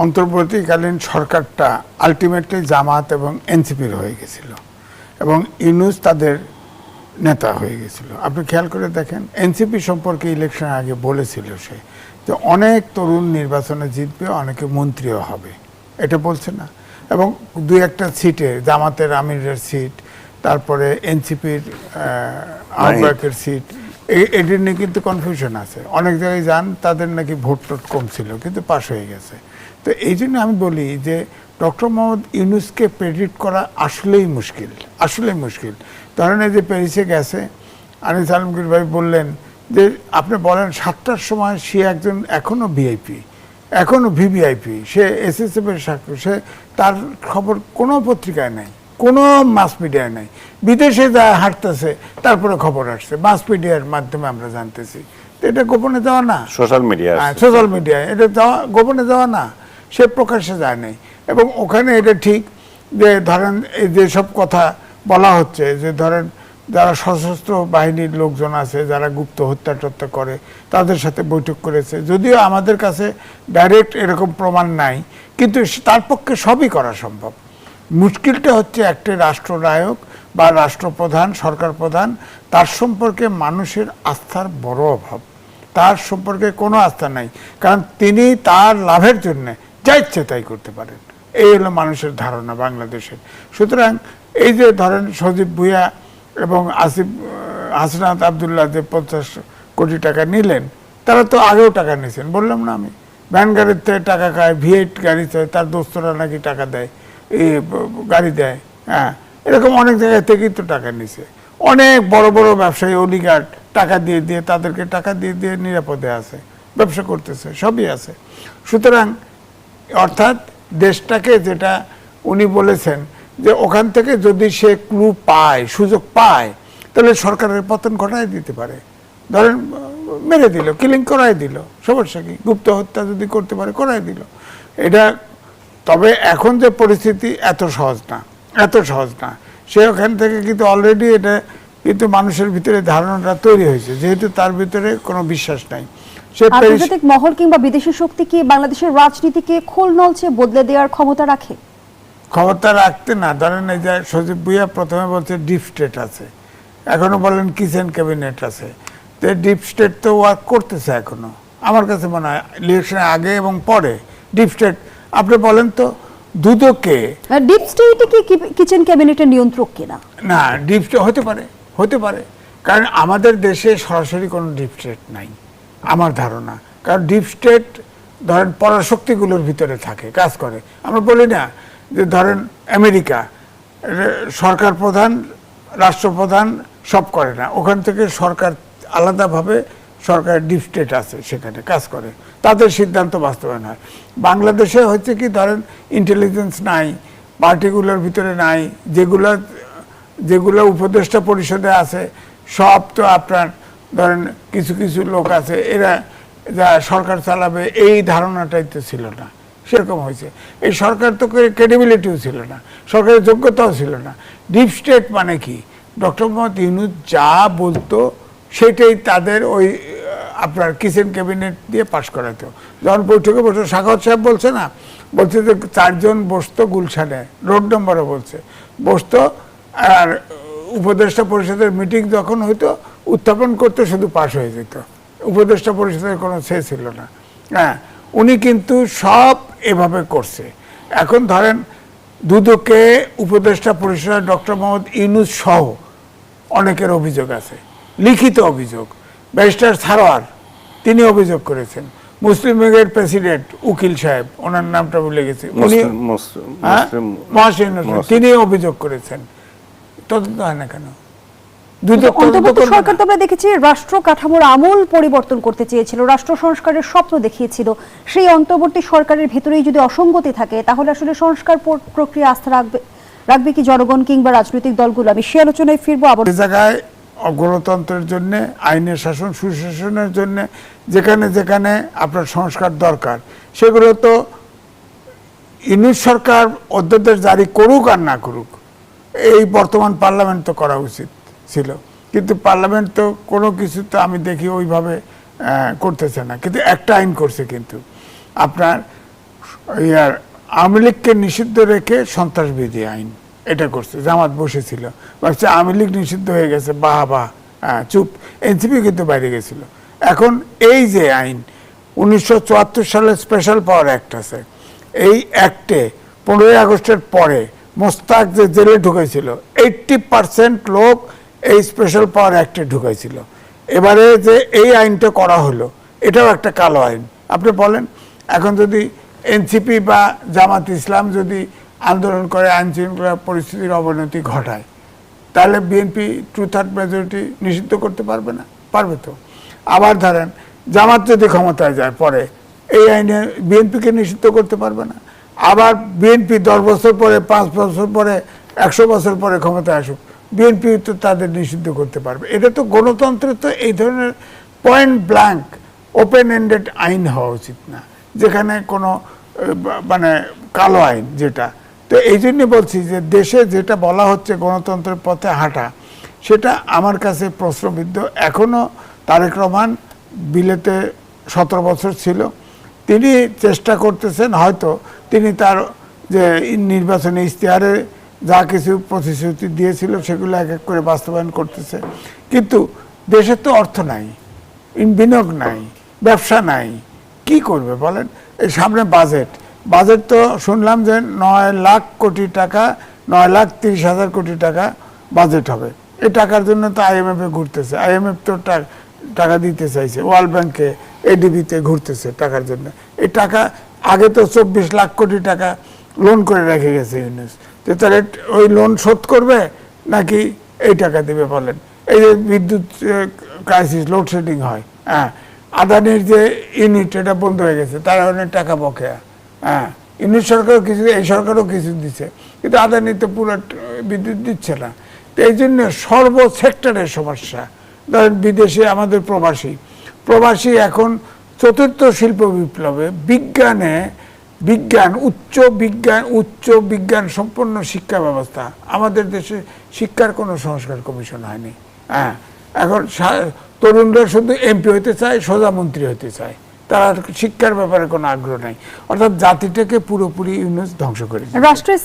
অন্তর্বর্তীকালীন সরকারটা আলটিমেটলি জামাত এবং এনসিপির হয়ে গেছিল এবং ইউনূস তাদের নেতা হয়ে গেছিল। আপনি খেয়াল করে দেখেন, এনসিপি সম্পর্কে ইলেকশন আগে বলেছিল সে যে অনেক তরুণ নির্বাচনে জিতবে, অনেকে মন্ত্রীও হবে, এটা বলছে না। এবং দুই একটা সিটে, জামাতের আমিরের সিট, তারপরে এনসিপির আহ্বায়কের সিট, এটির নিয়ে কিন্তু কনফিউশন আছে। অনেক জায়গায় যান তাদের নাকি ভোট টোট কম ছিল, কিন্তু পাশ হয়ে গেছে। তো এই জন্য আমি বলি যে ডক্টর মোহাম্মদ ইউনূসকে প্রেডিক্ট করা আসলেই মুশকিল, আসলেই মুশকিল। ধরেন এই যে প্যারিসে গেছে, আনিস আলমগীর ভাই বললেন যে আপনি বলেন 7টার সময় সে একজন এখনও ভিআইপি, এখনও ভিভিআইপি, সে এসএসএফের সাক্ষী, সে তার খবর কোনো পত্রিকায় নেই, কোনো মাস মিডিয়ায় নেই। বিদেশে যা হাঁটতেছে তারপরে খবর আসছে, মাস মিডিয়ার মাধ্যমে আমরা জানতেছি। তো এটা গোপনে যাওয়া না, সোশ্যাল মিডিয়া, সোশ্যাল মিডিয়ায় এটা যাওয়া, গোপনে যাওয়া না, সে প্রকাশ্যে যায় নাই। এবং ওখানে এটা ঠিক যে ধরেন এই যেসব কথা বলা হচ্ছে যে ধরেন যারা সশস্ত্র বাহিনীর লোকজন আছে, যারা গুপ্ত হত্যা টত্যা করে, তাদের সাথে বৈঠক করেছে। যদিও আমাদের কাছে ডাইরেক্ট এরকম প্রমাণ নাই, কিন্তু তার পক্ষে সবই করা সম্ভব। মুশকিলটা হচ্ছে একটি রাষ্ট্রনায়ক বা রাষ্ট্রপ্রধান, সরকার প্রধান, তার সম্পর্কে মানুষের আস্থার বড় অভাব। তার সম্পর্কে কোনো আস্থা নাই, কারণ তিনি তার লাভের জন্য যা ইচ্ছে তাই করতে পারেন। এই হলো মানুষের ধারণা বাংলাদেশের। সুতরাং এই যে ধরেন সজীব ভুঁইয়া এবং হাসনাত আবদুল্লাহ যে 50 কোটি টাকা নিলেন, তারা তো আগেও টাকা নিয়েছেন, বললাম না আমি। ভ্যান গাড়ির থেকে টাকা খায়, V8 গাড়ি চায়, তার দোস্তরা নাকি টাকা দেয়, গাড়ি দেয়। হ্যাঁ, এরকম অনেক জায়গা থেকেই তো টাকা নিছে। অনেক বড় বড় ব্যবসায়ী, অলিগার্ড টাকা দিয়ে দিয়ে, তাদেরকে টাকা দিয়ে দিয়ে নিরাপদে আছে, ব্যবসা করতেছে, সবই আছে। সুতরাং অর্থাৎ দেশটাকে, যেটা উনি বলেছেন যে ওখান থেকে যদি সে ক্লু পায়, সুযোগ পায়, তাহলে সরকারের পতন ঘটাই দিতে পারে। ধরেন মেরে দিল, কিলিং করাই দিল, সমস্যা কি? গুপ্ত হত্যা যদি করতে পারে, করাই দিল। এটা, তবে এখন যে পরিস্থিতি এত সহজ না, এত সহজ না। সে ওখান থেকে কিন্তু অলরেডি এটা কিন্তু মানুষের ভিতরে ধারণাটা তৈরি হয়েছে, যেহেতু তার ভিতরে কোনো বিশ্বাস নাই। আন্তর্জাতিক মহল কিংবা বিদেশি শক্তি কি বাংলাদেশের রাজনীতিকে খোল নলচে বদলে দেওয়ার ক্ষমতা রাখে? ক্ষমতা রাখতে না, ধরেন এই যে সজীব ভুঁইয়া প্রথমে বলছে ডিপ স্টেট আছে, এখনো বলেন কিচেন ক্যাবিনেট আছে। তো ডিপ স্টেট তো ওয়ার্ক করতেছে এখনো, আমার কাছে মনে হয় ইলেকশনের আগে এবং পরে ডিপ স্টেট। আপনি বলেন তো দুদককে, ডিপ স্টেট কি কিচেন ক্যাবিনেটের নিয়ন্ত্রক কিনা? না, ডিপ স্টেট হতে পারে, হতে পারে, কারণ আমাদের দেশে সরাসরি কোনো ডিপ স্টেট নাই আমার ধারণা। কারণ ডিপ স্টেট ধরেন পরাশক্তিগুলোর ভিতরে থাকে, কাজ করে। আমরা বলি না যে ধরেন আমেরিকা সরকার প্রধান, রাষ্ট্রপ্রধান সব করে না, ওখান থেকে সরকার আলাদাভাবে, সরকারের ডিপ স্টেট আছে, সেখানে কাজ করে, তাদের সিদ্ধান্ত বাস্তবায়ন হয়। বাংলাদেশে হচ্ছে কি, ধরেন ইন্টেলিজেন্স নাই, পার্টিগুলোর ভিতরে নাই, যেগুলো উপদেষ্টা পরিষদে আছে সব তো আপনার ধরেন কিছু কিছু লোক আছে, এরা যা সরকার চালাবে এই ধারণাটাই তো ছিল না, সেরকম হয়েছে। এই সরকার তো ক্রেডিবিলিটিও ছিল না, সরকারের যোগ্যতাও ছিল না। ডিপ স্টেট মানে কি, ডক্টর মোহাম্মদ ইউনূস যা বলতো সেটাই তাদের ওই আপনার কিচেন ক্যাবিনেট দিয়ে পাশ করাতো। যখন বৈঠকে বসে সাখাওয়াত সাহেব বলছে না, বলছে যে 4 জন বসতো গুলশানে, রোড নম্বরে বলছে বসতো, আর উপদেষ্টা পরিষদের মিটিং যখন হইতো উত্থাপন করতে শুধু পাশ হয়ে যেত, উপদেষ্টা পরিষদের কোনো সে ছিল না। হ্যাঁ, উনি কিন্তু সব এভাবে করছে। এখন ধরেন দুদকে উপদেষ্টা পরিষদের ডক্টর মোহাম্মদ ইউনূস সহ অনেকের অভিযোগ আছে, লিখিত অভিযোগ। ব্যারিস্টার সারোয়ার তিনি অভিযোগ করেছেন, মুসলিম লীগের প্রেসিডেন্ট উকিল সাহেব, ওনার নামটা ভুলে গেছি, মহসিন হোসেন, তিনি অভিযোগ করেছেন। তদন্ত হয় না কেন? সরকার তো আমরা দেখেছি রাষ্ট্র কাঠামোর আমূল পরিবর্তন করতে চেয়েছিল, রাষ্ট্র সংস্কারের স্বপ্ন দেখিয়েছিল। সেই অন্তর্বর্তী সরকারের ভেতরেই যদি অসঙ্গতি থাকে, তাহলে আসলে সংস্কার প্রক্রিয়া আস্থা রাখবে কি জনগণ কিংবা রাজনৈতিক দলগুলো? আমি সে আলোচনায় ফিরবো। আবার জায়গায় গণতন্ত্রের জন্য, আইনের শাসন, সুশাসনের জন্য যেখানে যেখানে আপনার সংস্কার দরকার, সেগুলো তো ইউনূস সরকার অধ্যাদেশ জারি করুক আর না করুক, এই বর্তমান পার্লামেন্ট তো করা উচিত ছিল। কিন্তু পার্লামেন্ট তো কোনো কিছু তো আমি দেখি ওইভাবে করতেছে না। কিন্তু একটা আইন করছে, কিন্তু আপনার ইয়ার আওয়ামী লীগকে নিষিদ্ধ রেখে সন্ত্রাসবিধি আইন এটা করছে, জামাত বসেছিল ভাবছে আওয়ামী লীগ নিষিদ্ধ হয়ে গেছে, বাহ বাহ, চুপ। এনসিপি কিন্তু বাইরে গেছিল। এখন এই যে আইন 1974 সালে স্পেশাল পাওয়ার অ্যাক্ট আছে, এই অ্যাক্টে 15ই আগস্টের পরে মোস্তাক যে জেলে ঢুকেছিল 80% লোক এই স্পেশাল পাওয়ার অ্যাক্টে ঢুকেছিল। এবারে যে এই আইনটা করা হলো এটাও একটা কালো আইন। আপনি বলেন এখন যদি এনসিপি বা জামাত ইসলাম যদি আন্দোলন করে আইন শৃঙ্খলা পরিস্থিতির অবনতি ঘটায়, তাহলে বিএনপি 2/3 মেজরিটি নিষিদ্ধ করতে পারবে না? পারবে তো। আবার ধরেন জামাত যদি ক্ষমতায় যায় পরে, এই আইনে বিএনপিকে নিষিদ্ধ করতে পারবে না। আবার বিএনপি 10 বছর পরে, 5 বছর পরে, 100 বছর পরে ক্ষমতায় আসুক, বিএনপি তো তাদের নিষিদ্ধ করতে পারবে। এটা তো গণতন্ত্রের তো এই ধরনের পয়েন্ট ব্ল্যাঙ্ক ওপেন এন্ডেড আইন হওয়া উচিত না, যেখানে কোনো মানে কালো আইন যেটা। তো এই জন্য বলছি যে দেশে যেটা বলা হচ্ছে গণতন্ত্রের পথে হাঁটা, সেটা আমার কাছে প্রশ্নবিদ্ধ। এখনও তারেক রহমান বিলেতে 17 বছর ছিল, তিনি চেষ্টা করতেছেন, হয়তো তিনি তার যে নির্বাচনী ইশতেহারে যা কিছু প্রতিশ্রুতি দিয়েছিল সেগুলো এক এক করে বাস্তবায়ন করতেছে, কিন্তু দেশের তো অর্থ নাই, বিনিয়োগ নাই, ব্যবসা নাই, কি করবে বলেন? এই সামনে বাজেট তো শুনলাম যে 9 লাখ কোটি টাকা, 9,30,000 কোটি টাকা বাজেট হবে। এই টাকার জন্য তো IMF এ ঘুরতেছে, IMF তো টাকা দিতে চাইছে, ওয়ার্ল্ড ব্যাংকে, ADB-তে ঘুরতেছে টাকার জন্য। এই টাকা আগে তো 24 লাখ কোটি টাকা লোন করে রেখে গেছে ইউনুস, যে তার ওই লোন শোধ করবে নাকি এই টাকা দেবে বলেন? এই যে বিদ্যুৎ ক্রাইসিস, লোডশেডিং হয়, হ্যাঁ, আদানির যে ইউনিট এটা বন্ধ হয়ে গেছে, তারা অনেক টাকা বকেয়া, হ্যাঁ, ইউনিট সরকারও কিছু, এই সরকারও কিছু দিচ্ছে, কিন্তু আদানি তো পুরো বিদ্যুৎ দিচ্ছে না। তো এই জন্য সর্বসেক্টরের সমস্যা। ধরেন বিদেশে আমাদের প্রবাসী এখন 4র্থ শিল্প বিপ্লবে উচ্চ বিজ্ঞান সম্পন্ন শিক্ষা ব্যবস্থা, আমাদের দেশে শিক্ষার কোনো সংস্কার কমিশন হয়নি। হ্যাঁ, এখন তরুণরা শুধু MP হতে চায়, সোজা মন্ত্রী হতে চায়, তারা শিক্ষার ব্যাপারে কোনো আগ্রহ নাই। অর্থাৎ জাতিটাকে পুরোপুরি ইউনুস ধ্বংস করে দিয়েছে।